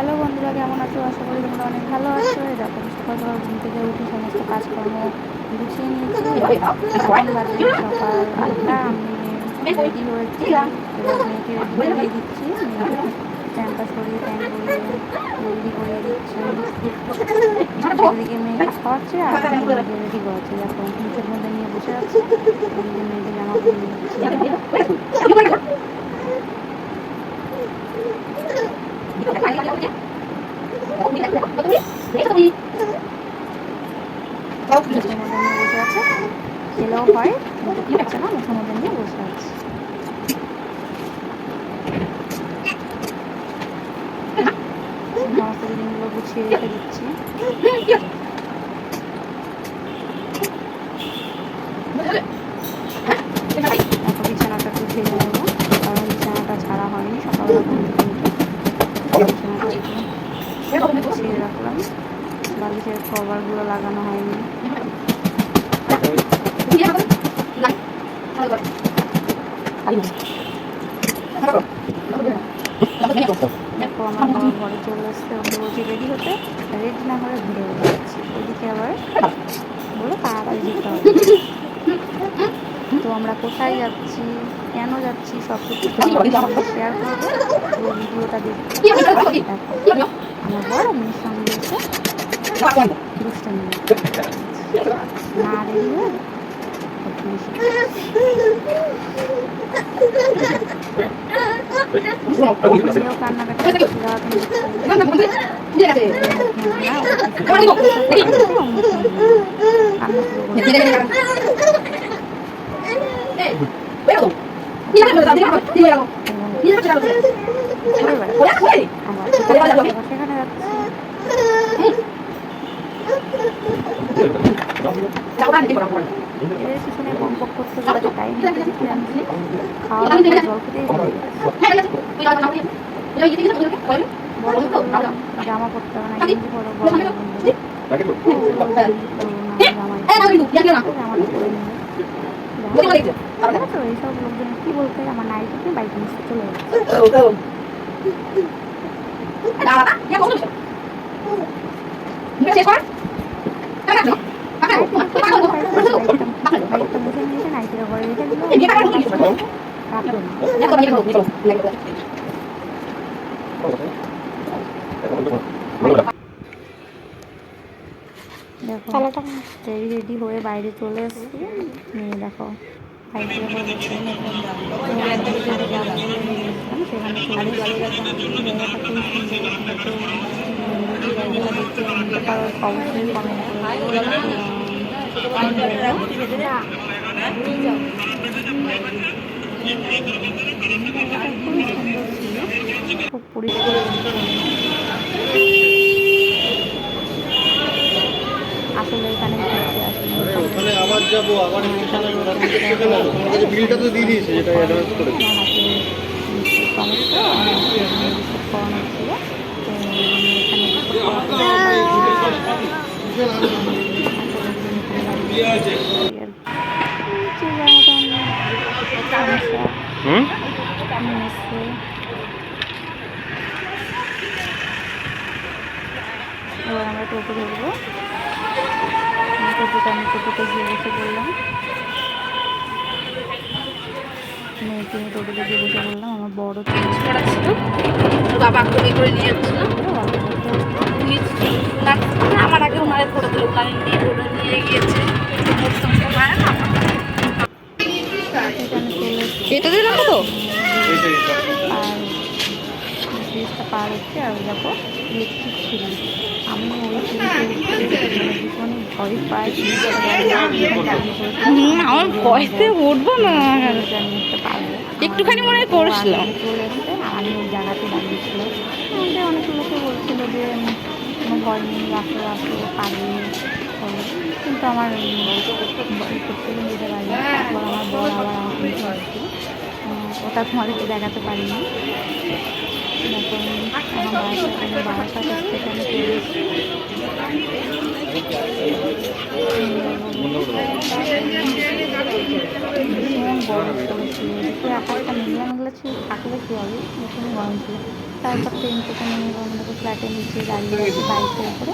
Hello বন্ধুরা, কেমন আছো? আশা করি তোমরা অনেক ভালো আছো। দেখো সকাল সকাল ঘুম থেকে উঠে সমস্ত কাজকর্ম গুছিয়ে নিয়েছি। এখন বাজে সকাল 8টা। আমি রেডি হয়েছি, এবার মেয়েকে রেডি করিয়ে দিচ্ছি। মেয়েকে প্যান্টটা সরিয়ে প্যান্ট পরিয়ে রেডি করিয়ে দিচ্ছি। একদিকে মেয়েকে খাওয়াচ্ছে আর একদিকে মেয়েকে রেডি করাচ্ছে। দেখো মুখের মধ্যে নিয়ে বসে আছে, একদিকে মেয়েকে জামা পরিয়ে দিচ্ছি। মুখের মধ্যে নিয়ে বসে আছে, খেলেও হয় কিন্তু খাচ্ছে না, মুখের মধ্যে নিয়ে বসে আছে। সমস্ত জিনিসগুলো গুছিয়ে রেখে দিচ্ছি। এখন বিছানাটা একটু ঝেড়ে নেবো, কারণ বিছানাটা ছাড়া হয়নি সকালবেলা ঘুম থেকে উঠে। বিছানাটা একটু গুছিয়ে রাখলাম, বালিশের কভারগুলো লাগানো হয়নি। দেখো আমার ঘরে চলে এসছে, ওকে বলছি রেডি হতে, রেডি না হলে ঘুরে বেড়ে যাচ্ছি। ওইদিকে আবার বলে তাড়াতাড়ি যেতে হবে। তো আমরা কোথায় যাচ্ছি, কেন যাচ্ছি, সব কিছু শেয়ার করবো, পুরো ভিডিওটা দেখতে। দেখো আমার বড় মেয়ের সঙ্গে এসে দুষ্টামি না রেডি হয়ে কান্নাকাটি সেখানে যাচ্ছি। এদের পিছনে বকবক করতে করতে টাইম দিতে আনছি, খাওয়া দাওয়া জল খেতেই জামা পরতে হবে না, গেঞ্জি পরো, তো এইসব লোকজন কি বলতে আমার নাইটিকে বাইক নিচে চলে যাচ্ছে। বাইকটা মুছে নিয়েছে, নাইটিটা ঘরে রেখে দিল। দেখো রেডি হয়ে বাইরে চলে এসেছি। মেয়ে দেখো সাইকেলে করে বসে সেখানে চলে জায়গাটা খুবই সুন্দর। জায়গাটা দেখতে নিতে পারো, অবশ্যই কমেন্ট খুবই সুন্দর ছিল, খুব পরিষ্কার। আসলে এখানে ঘুরতে আসি, ওখানে আবার যাবো, আবার বিলটা তো দিয়ে দিয়েছে, যেটা অ্যাডভান্স করেছে। করানো ছিল, এবার আমরা টোটো ধরবো। আমি টোটোতে গিয়ে বসে পড়লাম, মেয়েকে টোটোতে গিয়ে বসে পড়লাম। আমার বড় ছিল, বাবা করে নিয়ে যাচ্ছিল, আমার আগে ওনারে ফটো দিল, ওনারে নিয়ে ফটো নিয়ে গিয়েছে। এটা দিয়ে রাখো তো ব্রিজটা পার হচ্ছে। আর দেখো ইলেকট্রিক সিঁড়ি, আমি ওই সিঁড়িতে ভীষণই ভয় পাই। আমার ভয়তে উঠবো না, একটুখানি মনে হয় পড়েছিলাম। চলে এসছে, আমি ওই জায়গাতে দাঁড়িয়েছিলাম। আমাদের অনেক লোকে বলছিল যে কোনো ভয় নেই, আসো আসো পারবে, কিন্তু আমার করতে যেতে পারি। তারপর আমার বর আবার আমাকে নিতে আসছিল, ওটা তোমাদেরকে দেখাতে পারিনি। এখন আমার বারাসাত স্টেশনে চলে এসেছি। ভীষণ গরম পড়েছিল, একটু আকাশটা মেঘলা মেঘলা ছিল, থাকলে কী হবে, ভীষণ গরম ছিল। তারপর ট্রেন থেকে নেমে আমাদের ফ্ল্যাটের নিচে দাঁড়িয়ে আছে বাইকের উপরে।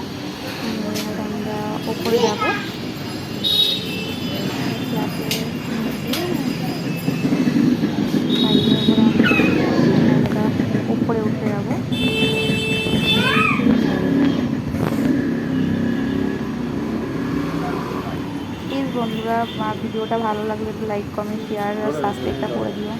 আমরা ওপরে যাবো ফ্ল্যাটে বাইকের উপরে আমরা উপরে উঠে যাবো। প্লিজ বন্ধুরা ভিডিওটা ভালো লাগলে একটু লাইক কমেন্ট শেয়ার আর সাবস্ক্রাইবটা করে দিও।